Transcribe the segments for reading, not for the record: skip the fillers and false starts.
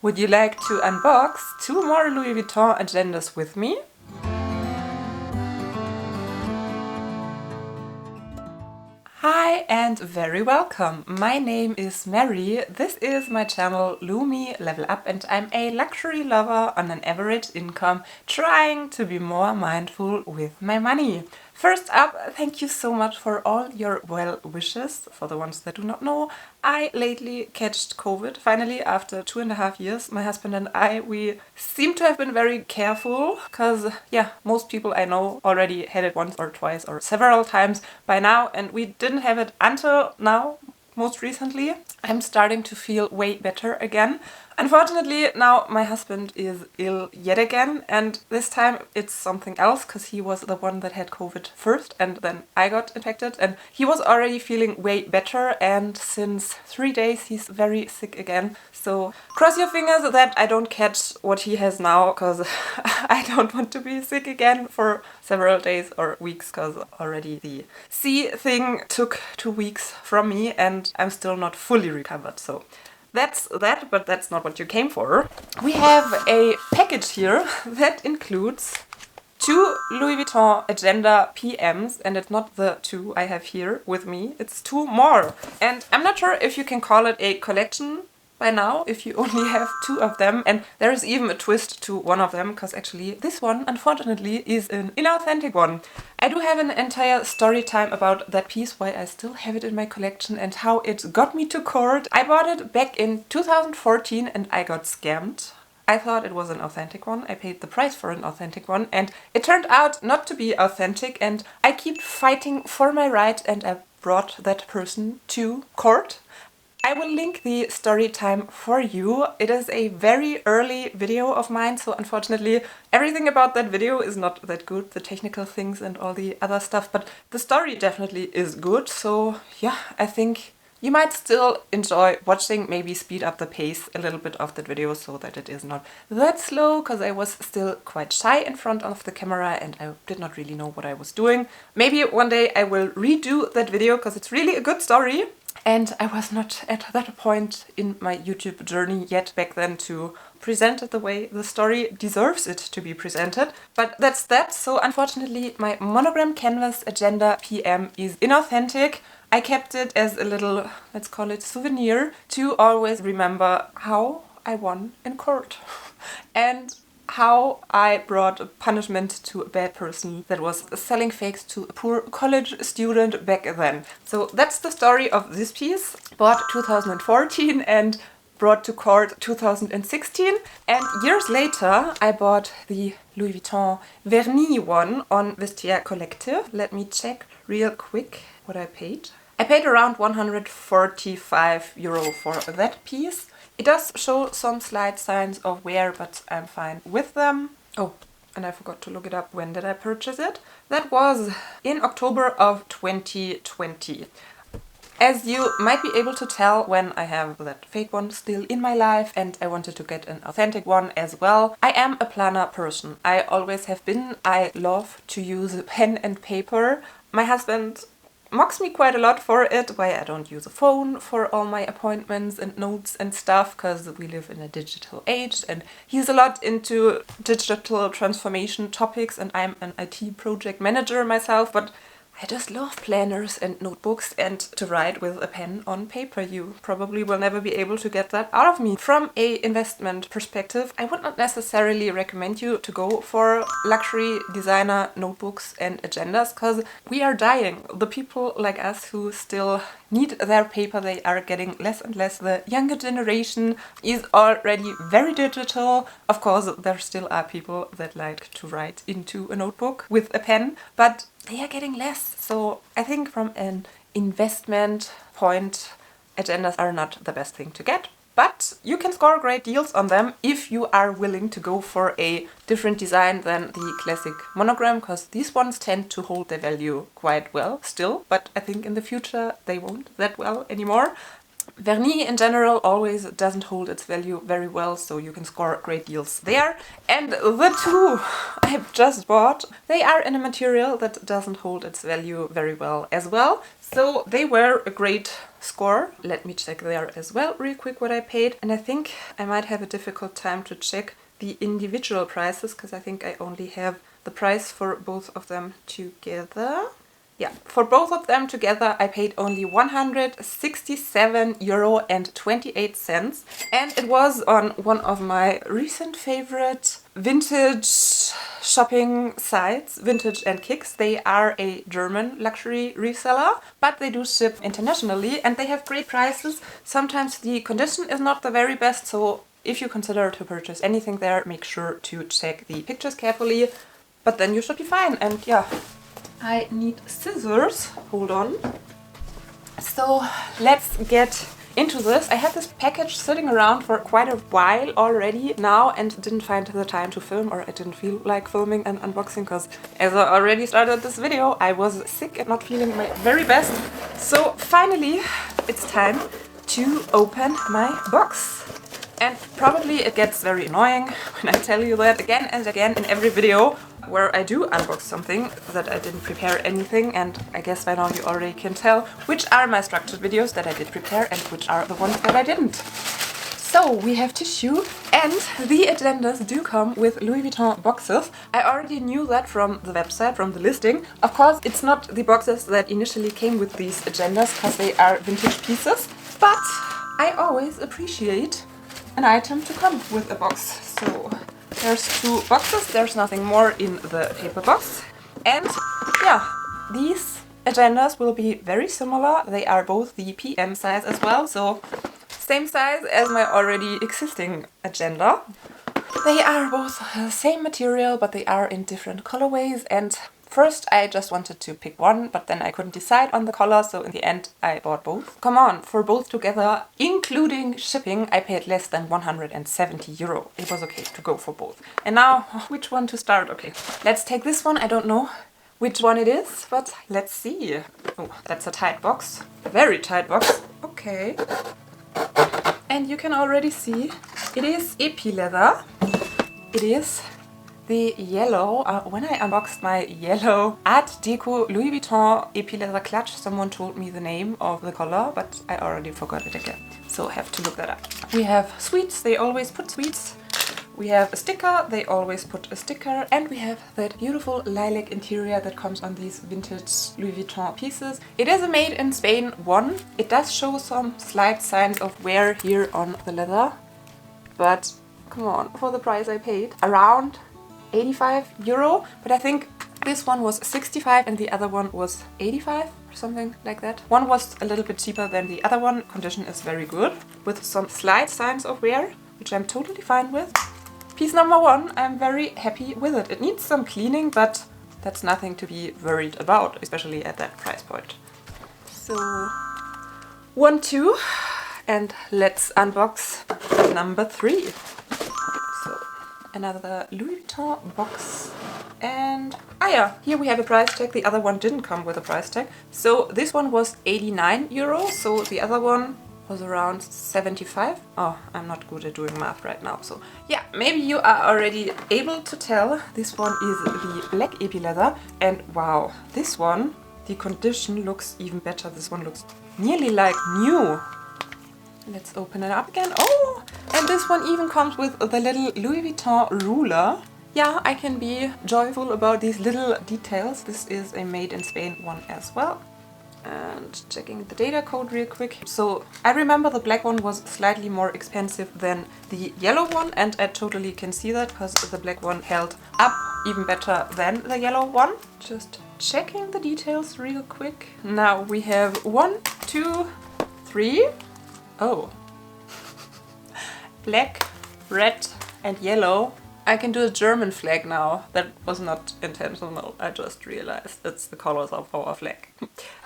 Would you like to unbox 2 more Louis Vuitton agendas with me? Hi and very welcome! My name is Mary, this is my channel Lumi Level Up and I'm a luxury lover on an average income trying to be more mindful with my money. First up, thank you so much for all your well wishes. For the ones that do not know, I lately catched COVID. Finally, after 2.5 years, my husband and I, we seem to have been very careful because, yeah, most people I know already had it once or twice or several times by now, and we didn't have it until now. Most recently, I'm starting to feel way better again. Unfortunately, now my husband is ill yet again, and this time it's something else because he was the one that had COVID first and then I got infected, and he was already feeling way better, and since 3 days he's very sick again. So cross your fingers that I don't catch what he has now, because I don't want to be sick again for several days or weeks, because already the C thing took 2 weeks from me and I'm still not fully recovered. So that's that, but that's not what you came for. We have a package here that includes 2 Louis Vuitton Agenda PMs, and it's not the 2 I have here with me, it's 2 more. And I'm not sure if you can call it a collection by now if you only have 2 of them, and there is even a twist to one of them, because actually this one unfortunately is an inauthentic one. I do have an entire story time about that piece, why I still have it in my collection and how it got me to court. I bought it back in 2014 and I got scammed. I thought it was an authentic one. I paid the price for an authentic one and it turned out not to be authentic, and I keep fighting for my right and I brought that person to court. I will link the story time for you. It is a very early video of mine, so unfortunately everything about that video is not that good, the technical things and all the other stuff, but the story definitely is good. So yeah, I think you might still enjoy watching, maybe speed up the pace a little bit of that video so that it is not that slow, because I was still quite shy in front of the camera and I did not really know what I was doing. Maybe one day I will redo that video because it's really a good story. And I was not at that point in my YouTube journey yet back then to present it the way the story deserves it to be presented. But that's that. So unfortunately my monogram canvas Agenda PM is inauthentic. I kept it as a little, let's call it souvenir, to always remember how I won in court. And how I brought a punishment to a bad person that was selling fakes to a poor college student back then. So that's the story of this piece. Bought 2014 and brought to court 2016. And years later I bought the Louis Vuitton vernis one on Vestiaire Collective. Let me check real quick what I paid. I paid around 145 euro for that piece. It does show some slight signs of wear, but I'm fine with them. Oh, and I forgot to look it up. When did I purchase it? That was in October of 2020. As you might be able to tell, when I have that fake one still in my life and I wanted to get an authentic one as well, I am a planner person. I always have been. I love to use pen and paper. My husband mocks me quite a lot for it, why I don't use a phone for all my appointments and notes and stuff, because we live in a digital age and he's a lot into digital transformation topics and I'm an IT project manager myself, but I just love planners and notebooks and to write with a pen on paper. You probably will never be able to get that out of me. From an investment perspective, I would not necessarily recommend you to go for luxury designer notebooks and agendas, because we are dying. The people like us who still need their paper, they are getting less and less. The younger generation is already very digital. Of course, there still are people that like to write into a notebook with a pen, but they are getting less. So I think from an investment point, agendas are not the best thing to get. But you can score great deals on them if you are willing to go for a different design than the classic monogram, because these ones tend to hold their value quite well still, but I think in the future they won't that well anymore. Vernis in general always doesn't hold its value very well, so you can score great deals there. And the 2 I've just bought, they are in a material that doesn't hold its value very well as well. So they were a great score. Let me check there as well real quick what I paid. And I think I might have a difficult time to check the individual prices because I think I only have the price for both of them together. Yeah, for both of them together I paid only €167.28, and it was on one of my recent favorite vintage shopping sites, Vintage and Kickz. They are a German luxury reseller, but they do ship internationally and they have great prices. Sometimes the condition is not the very best, so if you consider to purchase anything there, make sure to check the pictures carefully, but then you should be fine. And yeah, I need scissors. Hold on. So let's get into this. I had this package sitting around for quite a while already now and didn't find the time to film, or I didn't feel like filming an unboxing because as I already started this video, I was sick and not feeling my very best. So finally it's time to open my box. And probably it gets very annoying when I tell you that again and again in every video where I do unbox something that I didn't prepare anything, and I guess by now you already can tell which are my structured videos that I did prepare and which are the ones that I didn't. So we have tissue, and the agendas do come with Louis Vuitton boxes. I already knew that from the website, from the listing. Of course, it's not the boxes that initially came with these agendas because they are vintage pieces, but I always appreciate an item to come with a box. So there's two boxes, there's nothing more in the paper box. And yeah, these agendas will be very similar. They are both the PM size as well, so same size as my already existing agenda. They are both the same material, but they are in different colorways. And first I just wanted to pick one, but then I couldn't decide on the color, so in the end I bought both. Come on, for both together, including shipping, I paid less than €170. It was okay to go for both. And now, which one to start? Okay, let's take this one. I don't know which one it is, but let's see. Oh, that's a tight box. A very tight box. Okay. And you can already see it is epi leather. It is the yellow, when I unboxed my yellow Art Deco Louis Vuitton epi leather clutch, someone told me the name of the color, but I already forgot it again. So I have to look that up. We have sweets, they always put sweets. We have a sticker, they always put a sticker. And we have that beautiful lilac interior that comes on these vintage Louis Vuitton pieces. It is a made in Spain one. It does show some slight signs of wear here on the leather. But come on, for the price I paid, around €85, but I think this one was 65 and the other one was 85 or something like that. One was a little bit cheaper than the other one. Condition is very good with some slight signs of wear, which I'm totally fine with. Piece number one, I'm very happy with it. It needs some cleaning, but that's nothing to be worried about, especially at that price point. So 1, 2, and let's unbox number 3. Another Louis Vuitton box, and yeah, here we have a price tag. The other one didn't come with a price tag, so this one was €89, so the other one was around 75. Oh, I'm not good at doing math right now, so yeah, maybe you are already able to tell. This one is the black epi leather, and wow, this one, the condition looks even better. This one looks nearly like new. Let's open it up again. Oh, and this one even comes with the little Louis Vuitton ruler. Yeah, I can be joyful about these little details. This is a made in Spain one as well. And checking the data code real quick. So I remember the black one was slightly more expensive than the yellow one, and I totally can see that because the black one held up even better than the yellow one. Just checking the details real quick. Now we have 1, 2, 3. Oh, black, red and yellow. I can do a German flag now. That was not intentional, I just realized it's the colors of our flag.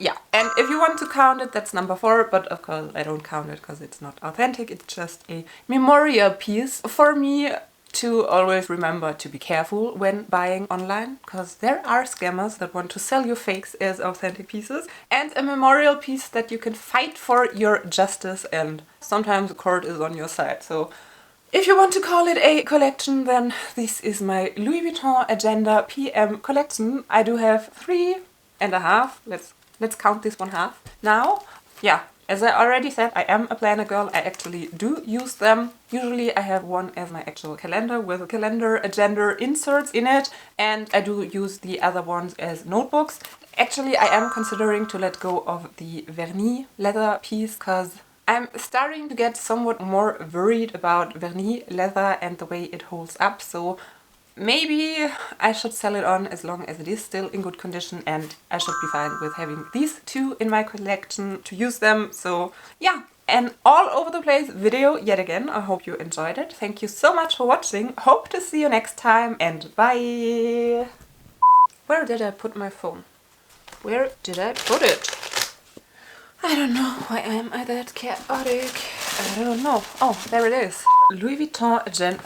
Yeah, and if you want to count it, that's number 4, but of course I don't count it because it's not authentic. It's just a memorial piece for me to always remember to be careful when buying online, because there are scammers that want to sell you fakes as authentic pieces, and a memorial piece that you can fight for your justice, and sometimes the court is on your side. So if you want to call it a collection, then this is my Louis Vuitton Agenda PM collection. I do have 3.5. Let's let's count this one half. Now, yeah, as I already said, I am a planner girl. I actually do use them. Usually I have one as my actual calendar with a calendar agenda inserts in it, and I do use the other ones as notebooks. Actually, I am considering to let go of the vernis leather piece because I'm starting to get somewhat more worried about vernis leather and the way it holds up, so maybe I should sell it on as long as it is still in good condition, and I should be fine with having these two in my collection to use them. So yeah, an all over the place video yet again. I hope you enjoyed it. Thank you so much for watching. Hope to see you next time, and bye! Where did I put my phone? Where did I put it? I don't know. Why am I that chaotic? I don't know. Oh, there it is. Louis Vuitton Agenda.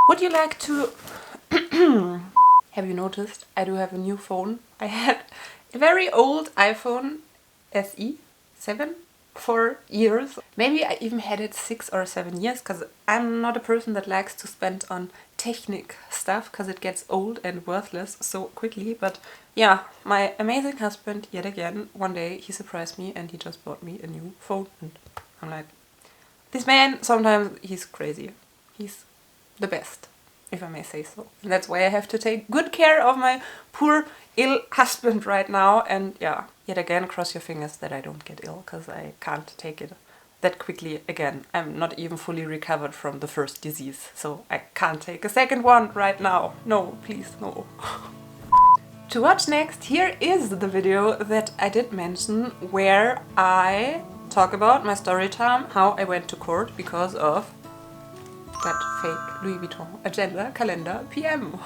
Would you like to... Have you noticed? I do have a new phone. I had a very old iPhone SE 7 for years. Maybe I even had it 6 or 7 years, because I'm not a person that likes to spend on technic stuff because it gets old and worthless so quickly. But yeah, my amazing husband, yet again, one day he surprised me and he just bought me a new phone, and I'm like, this man, sometimes he's crazy. He's the best, if I may say so. And that's why I have to take good care of my poor ill husband right now. And yeah, yet again, cross your fingers that I don't get ill, because I can't take it that quickly again. I'm not even fully recovered from the first disease, so I can't take a second one right now. No, please, no. To watch next, here is the video that I did mention, where I talk about my story time, how I went to court because of that fake Louis Vuitton Agenda Calendar PM.